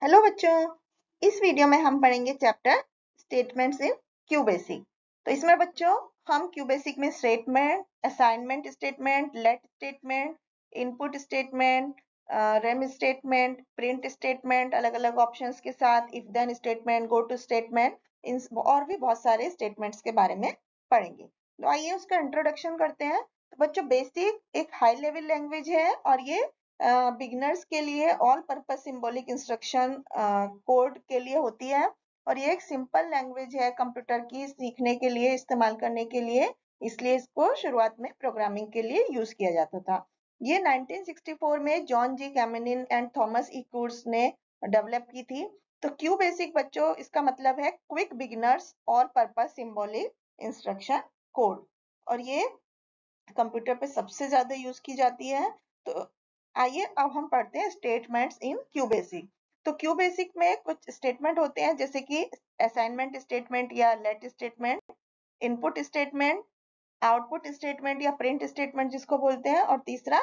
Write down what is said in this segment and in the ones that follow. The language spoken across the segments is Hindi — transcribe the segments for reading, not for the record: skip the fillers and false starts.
हेलो बच्चों, इस वीडियो में हम पढ़ेंगे chapter statements in QBasic. तो इसमें बच्चों हम क्यू बेसिक में statement, assignment statement, let statement, input statement, REM statement, print statement, अलग अलग ऑप्शंस के साथ if then statement, go to statement, इन और भी बहुत सारे स्टेटमेंट्स के बारे में पढ़ेंगे। तो आइए उसका इंट्रोडक्शन करते हैं। तो बच्चों बेसिक एक हाई लेवल लैंग्वेज है और ये बिगिनर्स के लिए all purpose symbolic instruction code के लिए होती है और ये एक सिंपल लैंग्वेज है कंप्यूटर की सीखने के लिए, इस्तेमाल करने के लिए, इसलिए इसको शुरुआत में प्रोग्रामिंग के लिए यूज किया जाता था। ये 1964 में John G Kemeny and Thomas E Kurtz ने डेवलप की थी। तो क्यू बेसिक बच्चों इसका मतलब है quick beginners all purpose symbolic instruction code और ये कंप्यूटर पे सबसे ज्यादा यूज की जाती है। तो आइए अब हम पढ़ते हैं स्टेटमेंट्स इन क्यू बेसिक। तो क्यू बेसिक में कुछ स्टेटमेंट होते हैं जैसे कि असाइनमेंट स्टेटमेंट या let statement, input statement, output statement या प्रिंट स्टेटमेंट जिसको बोलते हैं, और तीसरा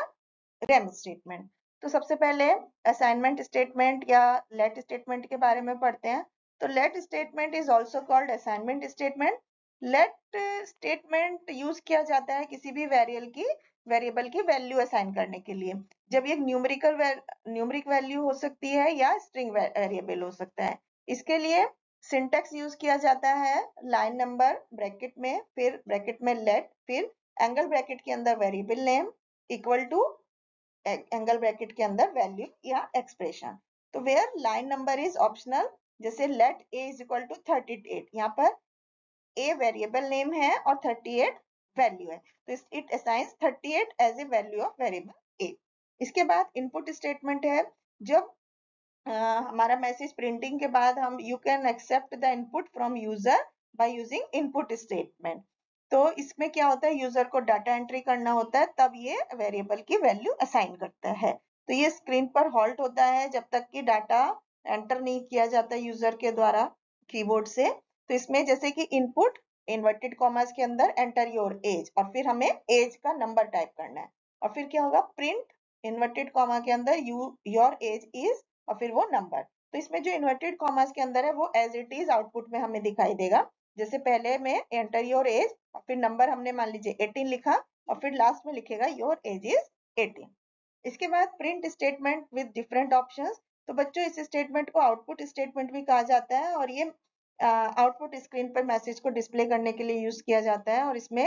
रेम स्टेटमेंट। तो सबसे पहले असाइनमेंट स्टेटमेंट या लेट स्टेटमेंट के बारे में पढ़ते हैं। तो let statement is also called assignment statement. Let statement use किया जाता है किसी भी वेरिएबल की वैल्यू असाइन करने के लिए, जब ये न्यूमेरिक वैल्यू हो सकती है या स्ट्रिंग वेरिएबल हो सकता है। इसके लिए सिंटेक्स यूज किया जाता है लाइन नंबर ब्रैकेट में, फिर ब्रैकेट में लेट, फिर एंगल ब्रैकेट के अंदर variable name equal to angle bracket के अंदर वैल्यू या एक्सप्रेशन। तो where line number is optional, जैसे let A is equal to 38, यहाँ पर ए वेरिएबल नेम है और 38 वैल्यू है, तो it assigns 38 as A value of variable A. इसके बाद इनपुट स्टेटमेंट है, जब हमारा मैसेज प्रिंटिंग के बाद हम you can accept the input from user by using input statement. तो इसमें क्या होता है, यूजर को डाटा एंट्री करना होता है, तब ये वेरिएबल की वैल्यू असाइन करता है। तो ये स्क्रीन पर हॉल्ट होता है जब तक कि डाटा एंटर नहीं किया जाता यूजर के द्वारा कीबोर्ड से। तो इसमें जैसे कि इनपुट इन्वर्टेड कॉमास के अंदर एंटर योर एज, और फिर हमें एज का नंबर टाइप करना है, और फिर क्या होगा प्रिंट इन्वर्टेड कॉमा के अंदर योर एज इज और फिर वो नंबर। तो इसमें जो इन्वर्टेड कॉमास के अंदर है वो एज इट इज आउटपुट में हमें दिखाई देगा। जैसे पहले में एंटर योर एज और फिर नंबर हमने मान लीजिए 18 लिखा और फिर लास्ट में लिखेगा योर एज इज 18। इसके बाद print statement with different options. तो बच्चों इस स्टेटमेंट को आउटपुट स्टेटमेंट भी कहा जाता है और ये आउटपुट स्क्रीन पर मैसेज को डिस्प्ले करने के लिए यूज किया जाता है और इसमें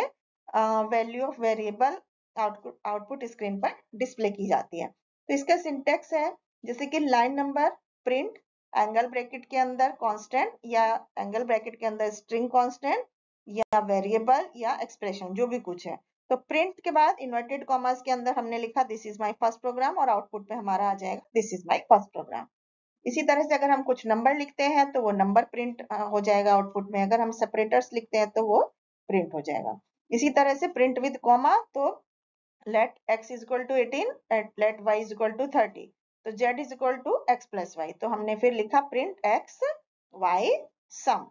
value of variable output screen पर डिस्प्ले की जाती है। तो इसका सिंटेक्स है जैसे कि line number print angle bracket के अंदर कांस्टेंट या एंगल ब्रैकेट के अंदर स्ट्रिंग कांस्टेंट या वेरिएबल या एक्सप्रेशन जो भी कुछ है। तो प्रिंट के बाद इन्वर्टेड कॉमास के अंदर हमने लिखा this is my first program और आउटपुट पे हमारा आ जाएगा this is my first program. इसी तरह से अगर हम कुछ नंबर लिखते हैं तो वो नंबर प्रिंट हो जाएगा आउटपुट में, अगर हम सेपरेटर्स लिखते हैं तो वो प्रिंट हो जाएगा। इसी तरह से प्रिंट विद कॉमा, तो let x is equal to 18 and let y is equal to 30, तो z is equal to x plus y, तो हमने फिर लिखा print x y sum।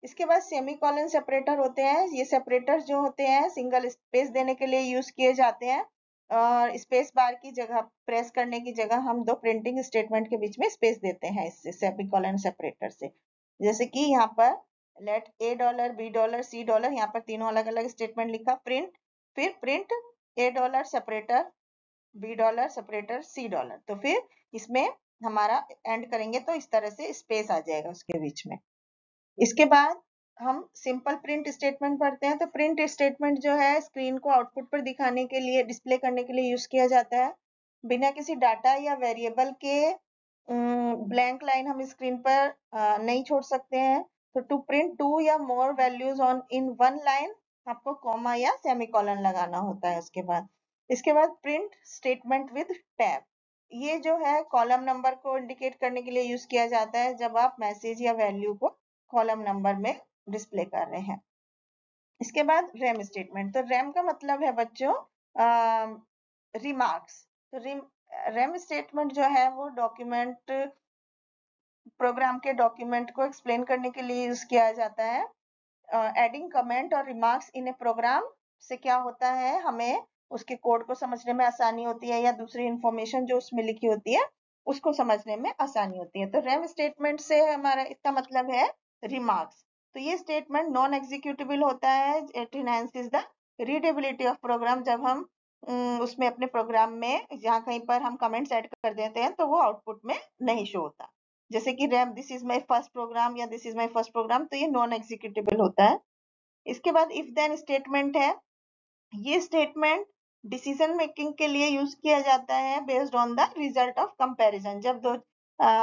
इसके बाद सेमी कॉलन सेपरेटर होते हैं। ये सेपरेटर जो होते हैं सिंगल स्पेस देने के लिए यूज किए जाते हैं और स्पेस बार की जगह प्रेस करने की जगह हम दो प्रिंटिंग स्टेटमेंट के बीच में स्पेस देते हैं इससे सेमी कॉलन सेपरेटर से। जैसे कि यहाँ पर let A dollar B dollar C dollar, यहाँ पर तीनों अलग अलग स्टेटमेंट लिखा प्रिंट, फिर print A dollar separator B dollar separator C dollar, तो फिर इसमें हमारा एंड करेंगे तो इस तरह से स्पेस आ जाएगा उसके बीच में। इसके बाद हम सिंपल प्रिंट स्टेटमेंट पढ़ते हैं। तो प्रिंट स्टेटमेंट जो है स्क्रीन को आउटपुट पर दिखाने के लिए, डिस्प्ले करने के लिए यूज किया जाता है। बिना किसी डाटा या वेरिएबल के ब्लैंक लाइन हम स्क्रीन पर नहीं छोड़ सकते हैं। तो टू प्रिंट टू या more values on in one line आपको कॉमा या सेमीकोलन लगाना होता है उसके बाद। इसके बाद प्रिंट स्टेटमेंट विद टैब, ये जो है कॉलम नंबर को इंडिकेट करने के लिए यूज किया जाता है जब आप मैसेज या वैल्यू को कॉलम नंबर में डिस्प्ले कर रहे हैं। इसके बाद रेम स्टेटमेंट। तो रेम का मतलब है बच्चों रिमार्क्स। तो रेम स्टेटमेंट जो है वो डॉक्यूमेंट प्रोग्राम के डॉक्यूमेंट को एक्सप्लेन करने के लिए यूज किया जाता है। एडिंग कमेंट और रिमार्क्स इन ए प्रोग्राम से क्या होता है, हमें उसके कोड को समझने में आसानी होती है या दूसरी इंफॉर्मेशन जो उसमें लिखी होती है उसको समझने में आसानी होती है। तो रेम स्टेटमेंट से हमारा इसका मतलब है रिमार्क्स। तो ये स्टेटमेंट नॉन एग्जीक्यूटेबल होता है। It enhances the readability of program. जब हम उसमें अपने प्रोग्राम में जहाँ कहीं पर हम कमेंट्स ऐड कर देते हैं तो वो आउटपुट में नहीं शो होता। जैसे कि REM this is my first program या this is my first program, तो ये नॉन एग्जीक्यूटेबल होता है। इसके बाद इफ देन स्टेटमेंट है। ये स्टेटमेंट डिसीजन मेकिंग के लिए यूज किया जाता है based on the result of comparison. जब दो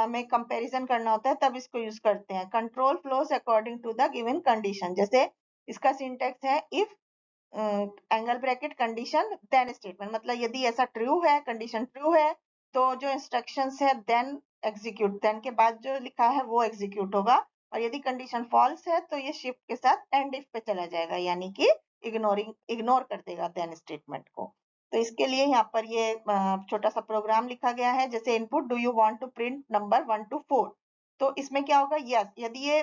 में कंपैरिजन करना होता है तब इसको यूज करते हैं। Control flows according to the given condition. जैसे इसका सिंटेक्स है if angle bracket condition then statement. मतलब यदि ऐसा ट्रू है, कंडीशन ट्रू है, तो जो इंस्ट्रक्शंस है देन एग्जीक्यूट, देन के बाद जो लिखा है वो एग्जीक्यूट होगा। और यदि कंडीशन फॉल्स है तो ये शिफ्ट के साथ एंड इफ पे चला जाएगा, यानी कि इग्नोर कर देगा देन स्टेटमेंट को। तो इसके लिए यहाँ पर ये छोटा सा प्रोग्राम लिखा गया है। जैसे input do you want to print number 1 to 4, तो इसमें क्या होगा, यस। यदि ये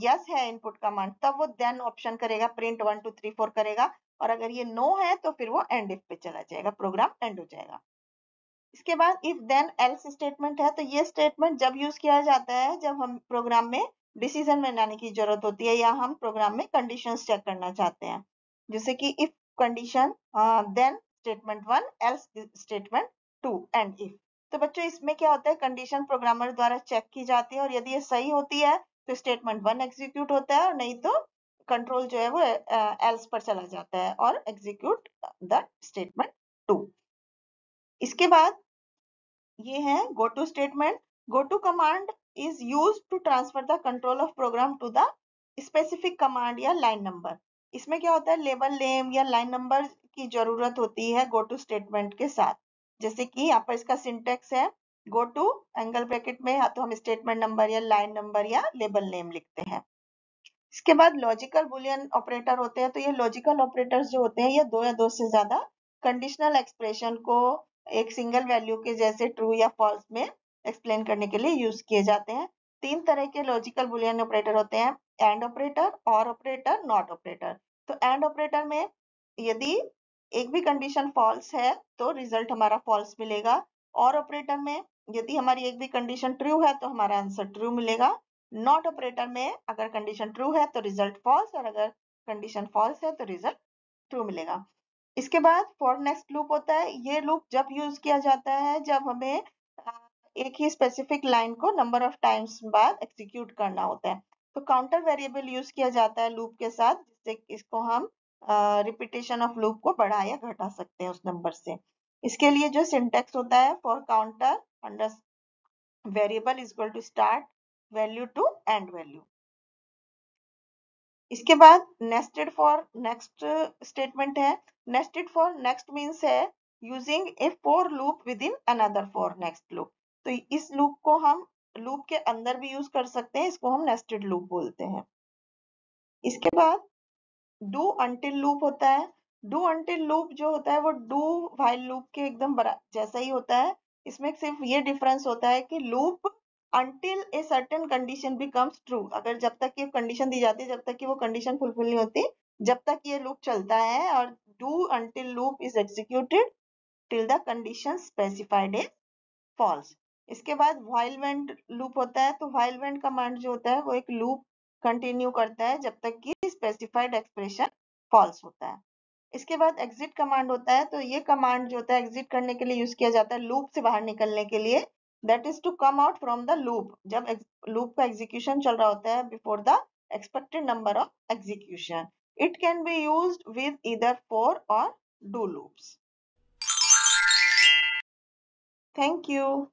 यस है इनपुट कमांड तब वो देन ऑप्शन करेगा, प्रिंट 1 2 3 4 करेगा। और अगर ये नो है तो फिर वो एंड इफ पे चला जाएगा, प्रोग्राम एंड हो जाएगा। इसके बाद इफ देन एल्स स्टेटमेंट है। तो ये स्टेटमेंट जब यूज किया जाता है जब हम प्रोग्राम में डिसीजन बनाने की जरूरत होती है या हम प्रोग्राम में कंडीशंस चेक करना चाहते हैं। जैसे कि if condition then statement 1 else statement 2 end if. तो बच्चों इसमें क्या होता है, कंडीशन प्रोग्रामर द्वारा चेक की जाती है और यदि ये सही होती है तो स्टेटमेंट 1 एग्जीक्यूट होता है और नहीं तो कंट्रोल जो है वो एल्स पर चला जाता है और एग्जीक्यूट द स्टेटमेंट 2। इसके बाद ये है go to statement. Go to command is used to transfer the control of program to the specific command या लाइन नंबर। इसमें क्या होता है, लेबल नेम या लाइन नंबर की जरूरत होती है गो टू स्टेटमेंट के साथ। जैसे कि यहाँ पर इसका सिंटेक्स है गो टू एंगल ब्रैकेट में तो हम स्टेटमेंट नंबर या लाइन नंबर या लेबल नेम लिखते हैं। इसके बाद लॉजिकल बुलियन ऑपरेटर होते हैं। तो ये लॉजिकल ऑपरेटर्स जो होते हैं ये दो या दो से ज्यादा कंडीशनल एक्सप्रेशन को एक सिंगल वैल्यू के जैसे ट्रू या फॉल्स में एक्सप्लेन करने के लिए यूज किए जाते हैं। तीन तरह के लॉजिकल बुलियन ऑपरेटर होते हैं, एंड ऑपरेटर, और ऑपरेटर, नॉट ऑपरेटर। तो एंड ऑपरेटर में यदि एक भी कंडीशन फॉल्स है तो रिजल्ट हमारा फॉल्स मिलेगा। और ऑपरेटर में यदि हमारी एक भी कंडीशन ट्रू है तो हमारा आंसर ट्रू मिलेगा। नॉट ऑपरेटर में अगर कंडीशन ट्रू है तो रिजल्ट फॉल्स और अगर कंडीशन फॉल्स है तो रिजल्ट ट्रू मिलेगा। इसके बाद फॉर नेक्स्ट लूप होता है। ये लूप जब यूज किया जाता है जब हमें एक ही स्पेसिफिक लाइन को नंबर ऑफ टाइम्स बाद एग्जीक्यूट करना होता है। तो काउंटर वेरिएबल यूज किया जाता है लूप के साथ, जिससे इसको हम रिपीटेशन ऑफ लूप को बढ़ा या घटा सकते हैं उस नंबर से। इसके लिए जो सिंटेक्स होता है for counter under variable is equal to start value to end value. इसके बाद नेस्टेड फॉर नेक्स्ट स्टेटमेंट है। नेस्टेड फॉर नेक्स्ट मीन्स है using a for loop within another for next loop. तो इस लूप को हम लूप के अंदर भी यूज कर सकते हैं, इसको हम नेस्टेड लूप बोलते हैं। इसके बाद डू अंटिल लूप होता है। डू अंटिल लूप जो होता है वो डू व्हाइल लूप के एकदम जैसा ही होता है। इसमें सिर्फ ये डिफरेंस होता है कि loop until a certain condition becomes true, अगर जब तक ये कंडीशन दी जाती है जब तक कि वो कंडीशन फुलफिल नहीं होती जब तक ये लूप चलता है। और do until loop is executed till the condition specified is false. इसके बाद व्हाइल वेंट लूप होता है। तो व्हाइल वेंट कमांड जो होता है वो एक लूप कंटिन्यू करता है जब तक कि स्पेसिफाइड एक्सप्रेशन फॉल्स होता है। इसके बाद एग्जिट कमांड होता है। तो ये कमांड जो होता है एग्जिट करने के लिए यूज किया जाता है, लूप से बाहर निकलने के लिए। That is to come out from the loop, जब लूप का एग्जीक्यूशन चल रहा होता है before the expected number of execution. It can be used with either for और डू लूप्स। Thank you.